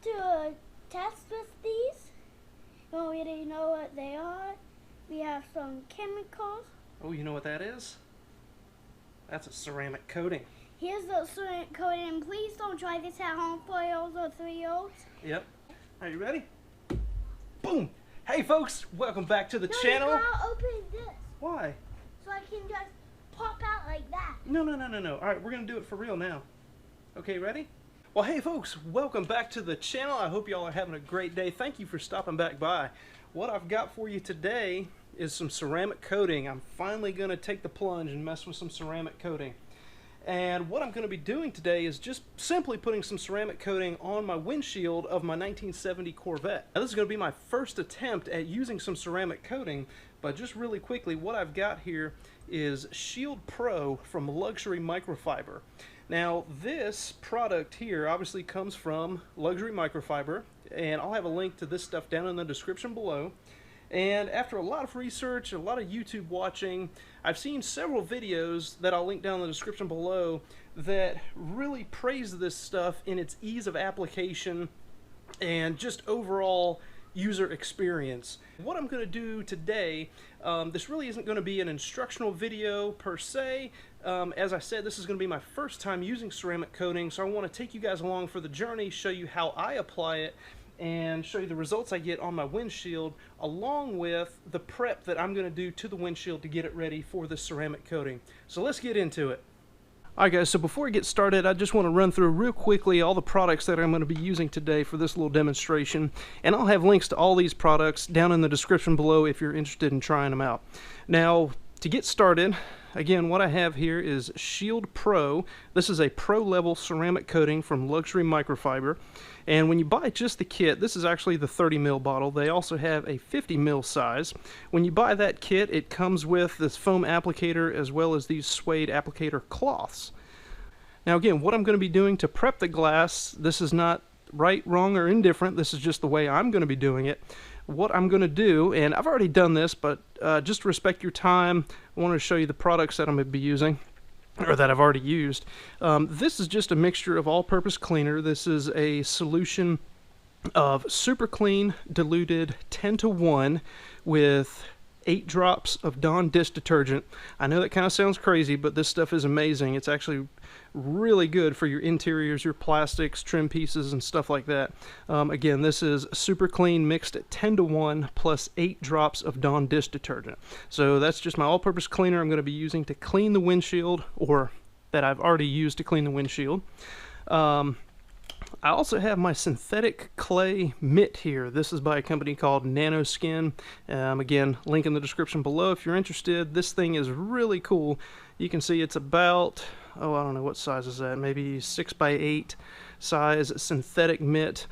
do a test with these. You already know what they are. We have some chemicals. Oh, you know what that is? That's a ceramic coating. Here's the ceramic coating. Please don't try this at home, 4-year-olds or 3-year-olds. Yep. Are you ready? Boom! Hey folks, welcome back to the channel. You gotta open this. Why? So I can just pop out like that. No. Alright, we're gonna do it for real now. Okay, ready? Well, hey folks, welcome back to the channel. I hope y'all are having a great day. Thank you for stopping back by. What I've got for you today is some ceramic coating. I'm finally gonna take the plunge and mess with some ceramic coating. And what I'm going to be doing today is just simply putting some ceramic coating on my windshield of my 1970 Corvette. Now this is going to be my first attempt at using some ceramic coating, but just really quickly, what I've got here is Shield Pro from Luxury Microfiber. Now this product here obviously comes from Luxury Microfiber, and I'll have a link to this stuff down in the description below. And after a lot of research, a lot of YouTube watching, I've seen several videos that I'll link down in the description below that really praise this stuff in its ease of application and just overall user experience. What I'm going to do today, this really isn't going to be an instructional video per se. As I said, this is going to be my first time using ceramic coating, so I want to take you guys along for the journey, show you how I apply it, and show you the results I get on my windshield, along with the prep that I'm going to do to the windshield to get it ready for the ceramic coating. So let's get into it. Alright guys, so before we get started, I just want to run through real quickly all the products that I'm going to be using today for this little demonstration, and I'll have links to all these products down in the description below if you're interested in trying them out. Now, to get started, again, what I have here is Shield Pro. This is a pro level ceramic coating from Luxury Microfiber. And when you buy just the kit, this is actually the 30 ml bottle. They also have a 50 ml size. When you buy that kit, it comes with this foam applicator as well as these suede applicator cloths. Now again, what I'm going to be doing to prep the glass, this is not right, wrong, or indifferent. This is just the way I'm going to be doing it. What I'm going to do, and I've already done this, but just to respect your time, I wanted to show you the products that I'm going to be using, or that I've already used. This is just a mixture of all-purpose cleaner. This is a solution of super clean diluted 10-to-1 with 8 drops of Dawn dish detergent. I know that kind of sounds crazy, but this stuff is amazing. It's actually really good for your interiors, your plastics, trim pieces, and stuff like that. Again, this is super clean mixed at 10-to-1 plus 8 drops of Dawn dish detergent. So that's just my all-purpose cleaner I'm going to be using to clean the windshield, or that I've already used to clean the windshield. I also have my synthetic clay mitt here. This is by a company called Nanoskin. Again, link in the description below if you're interested. This thing is really cool. You can see it's about, oh, I don't know what size is that, maybe 6x8 size synthetic mitt,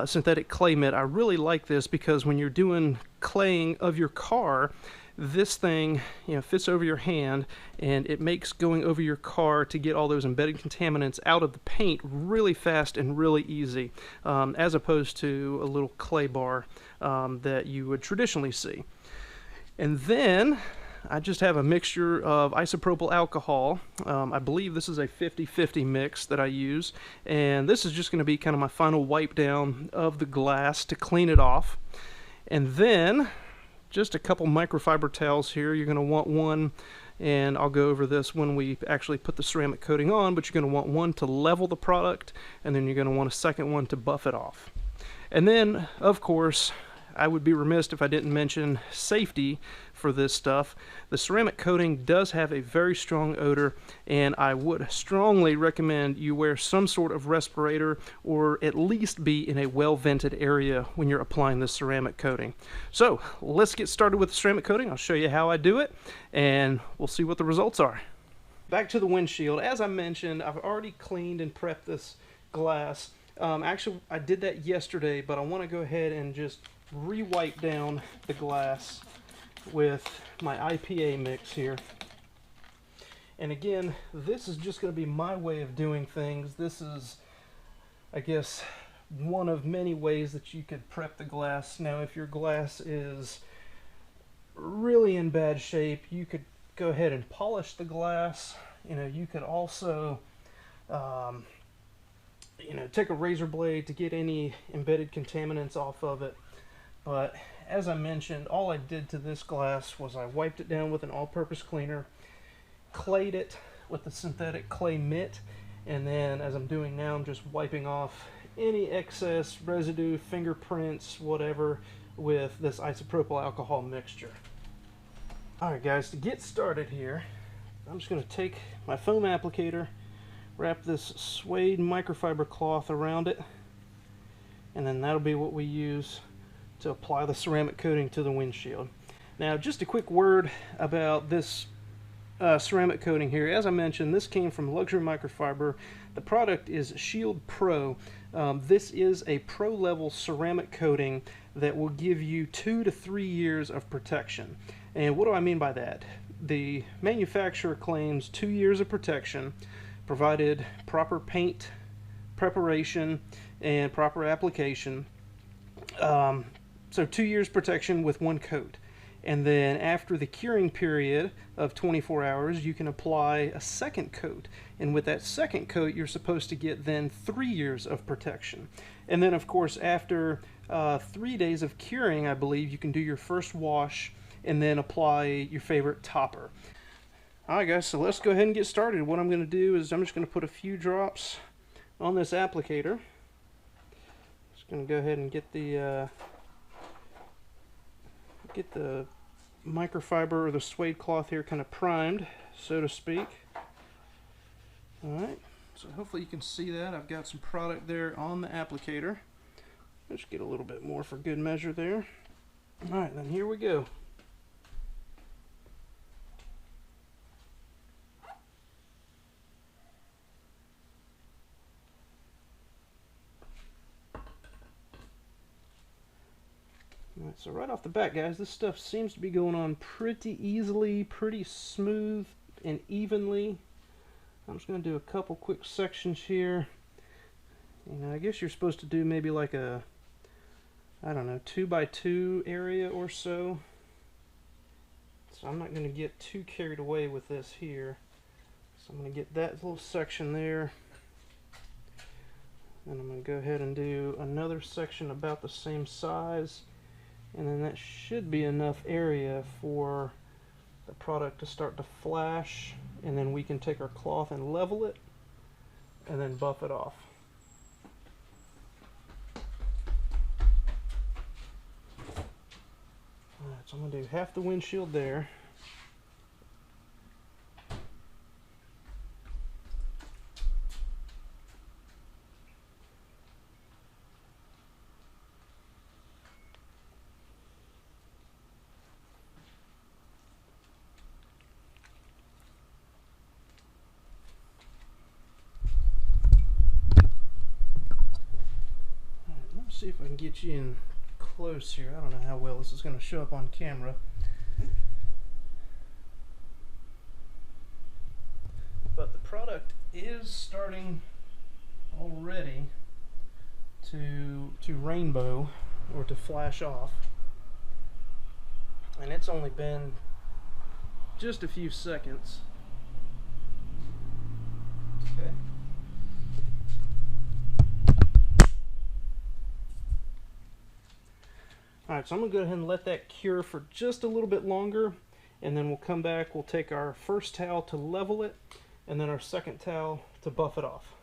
synthetic clay mitt. I really like this because when you're doing claying of your car, this thing, fits over your hand, and it makes going over your car to get all those embedded contaminants out of the paint really fast and really easy, as opposed to a little clay bar that you would traditionally see. And then I just have a mixture of isopropyl alcohol. I believe this is a 50-50 mix that I use, and this is just going to be kind of my final wipe down of the glass to clean it off. And then just a couple microfiber towels here. You're going to want one, and I'll go over this when we actually put the ceramic coating on, but you're going to want one to level the product, and then you're going to want a second one to buff it off. And then, of course, I would be remiss if I didn't mention safety for this stuff. The ceramic coating does have a very strong odor, and I would strongly recommend you wear some sort of respirator, or at least be in a well-vented area when you're applying this ceramic coating. So let's get started with the ceramic coating. I'll show you how I do it, and we'll see what the results are. Back to the windshield. As I mentioned, I've already cleaned and prepped this glass. Actually, I did that yesterday, but I want to go ahead and just re-wipe down the glass with my IPA mix here. And again, this is just going to be my way of doing things. This is, I guess, one of many ways that you could prep the glass. Now, if your glass is really in bad shape, you could go ahead and polish the glass. You could also take a razor blade to get any embedded contaminants off of it. But as I mentioned, all I did to this glass was I wiped it down with an all-purpose cleaner, clayed it with the synthetic clay Mitt, and then as I'm doing now, I'm just wiping off any excess residue, fingerprints, whatever, with this isopropyl alcohol mixture. Alright guys, to get started here, I'm just going to take my foam applicator, wrap this suede microfiber cloth around it, and then that'll be what we use to apply the ceramic coating to the windshield. Now, just a quick word about this ceramic coating here. As I mentioned, this came from Luxury Microfiber. The product is Shield Pro. This is a pro-level ceramic coating that will give you 2 to 3 years of protection. And what do I mean by that? The manufacturer claims 2 years of protection, provided proper paint preparation and proper application. So 2 years protection with 1 coat. And then after the curing period of 24 hours, you can apply a second coat. And with that second coat, you're supposed to get then 3 years of protection. And then, of course, after 3 days of curing, I believe, you can do your first wash and then apply your favorite topper. Alright guys, so let's go ahead and get started. What I'm going to do is I'm just going to put a few drops on this applicator. Just going to go ahead and get the microfiber or the suede cloth here kind of primed, so to speak. Alright, so hopefully you can see that. I've got some product there on the applicator. Let's get a little bit more for good measure there. Alright, then here we go. Alright, so right off the bat, guys, this stuff seems to be going on pretty easily, pretty smooth and evenly. I'm just going to do a couple quick sections here. I guess you're supposed to do maybe like a, I don't know, 2x2 area or so. So I'm not going to get too carried away with this here. So I'm going to get that little section there. And I'm going to go ahead and do another section about the same size. And then that should be enough area for the product to start to flash, and then we can take our cloth and level it and then buff it off. Alright, so I'm going to do half the windshield there. See if I can get you in close here. I don't know how well this is going to show up on camera. But the product is starting already to rainbow or to flash off. And it's only been just a few seconds. Okay. Alright, so I'm going to go ahead and let that cure for just a little bit longer, and then we'll come back, we'll take our first towel to level it, and then our second towel to buff it off.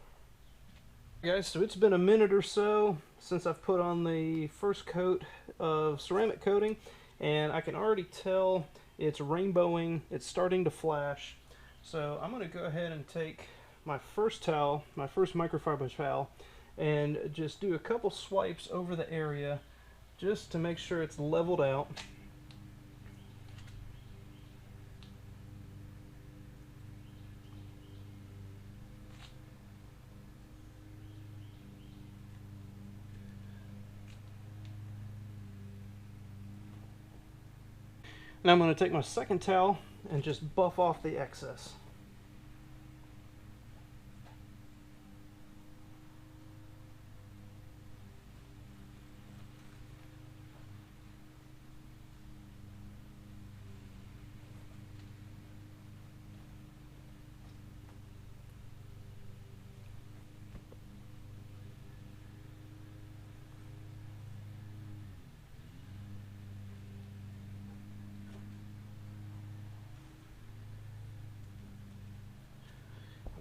Guys, so it's been a minute or so since I've put on the first coat of ceramic coating, and I can already tell it's rainbowing, it's starting to flash. So I'm going to go ahead and take my first towel, my first microfiber towel, and just do a couple swipes over the area just to make sure it's leveled out. Now I'm going to take my second towel and just buff off the excess.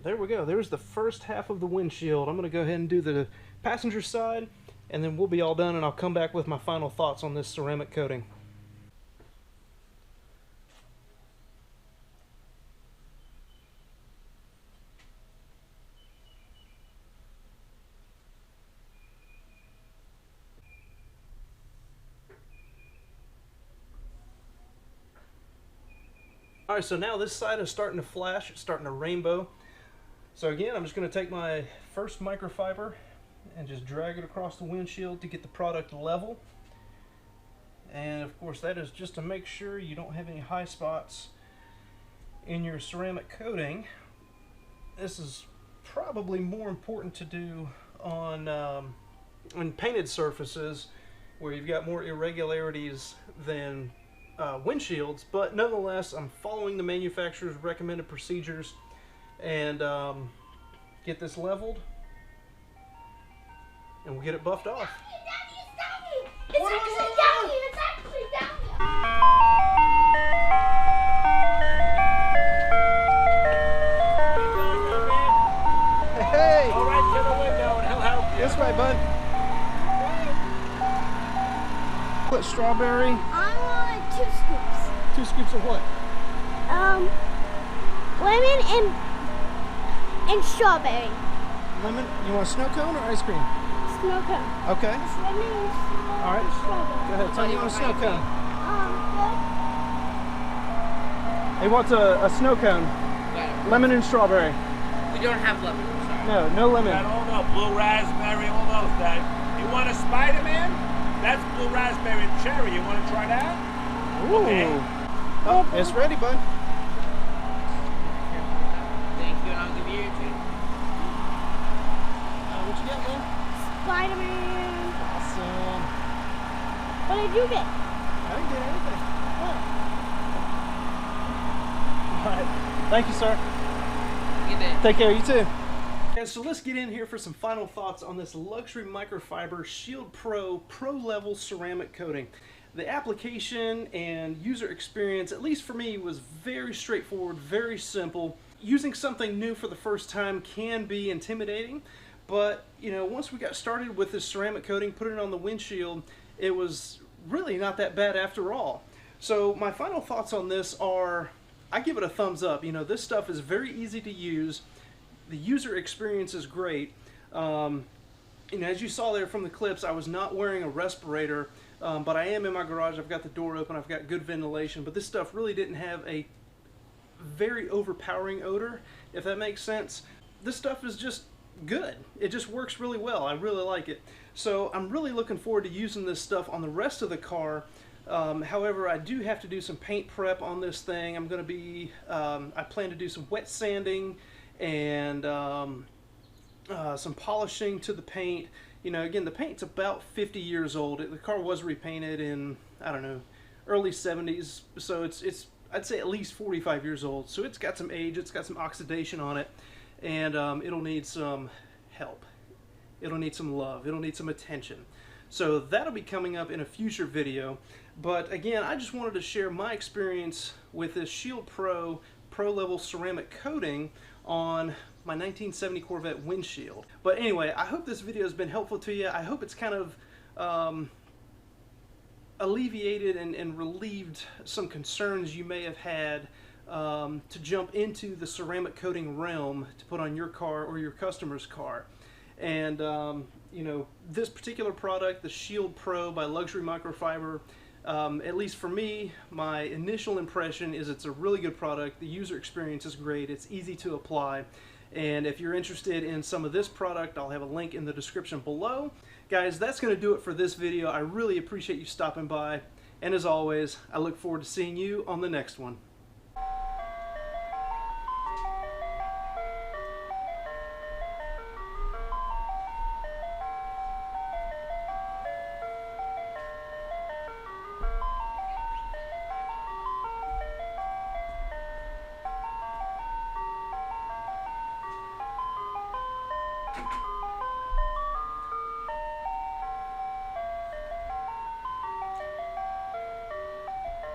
there we go. There's the first half of the windshield. I'm going to go ahead and do the passenger side, and then we'll be all done, and I'll come back with my final thoughts on this ceramic coating. Alright, so now this side is starting to flash, it's starting to rainbow. So again, I'm just going to take my first microfiber and just drag it across the windshield to get the product level. And of course that is just to make sure you don't have any high spots in your ceramic coating. This is probably more important to do on painted surfaces where you've got more irregularities than windshields, but nonetheless I'm following the manufacturer's recommended procedures and get this leveled and we'll get it buffed off. It's actually down here! It's actually down here! Hey! All right, to the window and he'll help you. This way, bud. Put strawberry. I want 2 scoops. 2 scoops of what? Lemon and strawberry. Lemon? You want a snow cone or ice cream? Snow cone. Okay. It's lemon and All right. strawberry. Go ahead. Tell me you want a snow cone. Good. He wants a snow cone. Lemon and strawberry. We don't have lemon, sorry. No, no lemon. Got all the blue raspberry, all those guys. You want a Spider-Man? That's blue raspberry and cherry. You want to try that? Ooh. Okay. Oh, it's ready, bud. Thank you, and I'll give you your treat. What you got, man? Spider-Man. Awesome. What did you get? I didn't get anything. Oh. All right. Thank you, sir. Good day. Take care. You too. Okay, so let's get in here for some final thoughts on this luxury microfiber Shield Pro level ceramic coating. The application and user experience, at least for me, was very straightforward, very simple. Using something new for the first time can be intimidating, but you know, once we got started with this ceramic coating, putting it on the windshield, it was really not that bad after all. So my final thoughts on this are, I give it a thumbs up. You know, this stuff is very easy to use. The user experience is great. You know, as you saw there from the clips, I was not wearing a respirator, but I am in my garage. I've got the door open. I've got good ventilation, but this stuff really didn't have a very overpowering odor, if that makes sense. This stuff is just good. It just works really well. I really like it. So I'm really looking forward to using this stuff on the rest of the car. However, I do have to do some paint prep on this thing. I'm going to be, I plan to do some wet sanding and some polishing to the paint. You know, again, the paint's about 50 years old. The car was repainted in, I don't know, early 70s, so it's I'd say at least 45 years old. So it's got some age, it's got some oxidation on it, and it'll need some help. It'll need some love. It'll need some attention. So that'll be coming up in a future video. But again, I just wanted to share my experience with this Shield Pro level ceramic coating on my 1970 Corvette windshield. But anyway, I hope this video has been helpful to you. I hope it's kind of alleviated and relieved some concerns you may have had to jump into the ceramic coating realm to put on your car or your customer's car. And you know, this particular product, the Shield Pro by Luxury Microfiber, at least for me, my initial impression is it's a really good product. The user experience is great. It's easy to apply. And if you're interested in some of this product, I'll have a link in the description below. Guys, that's going to do it for this video. I really appreciate you stopping by. And as always, I look forward to seeing you on the next one.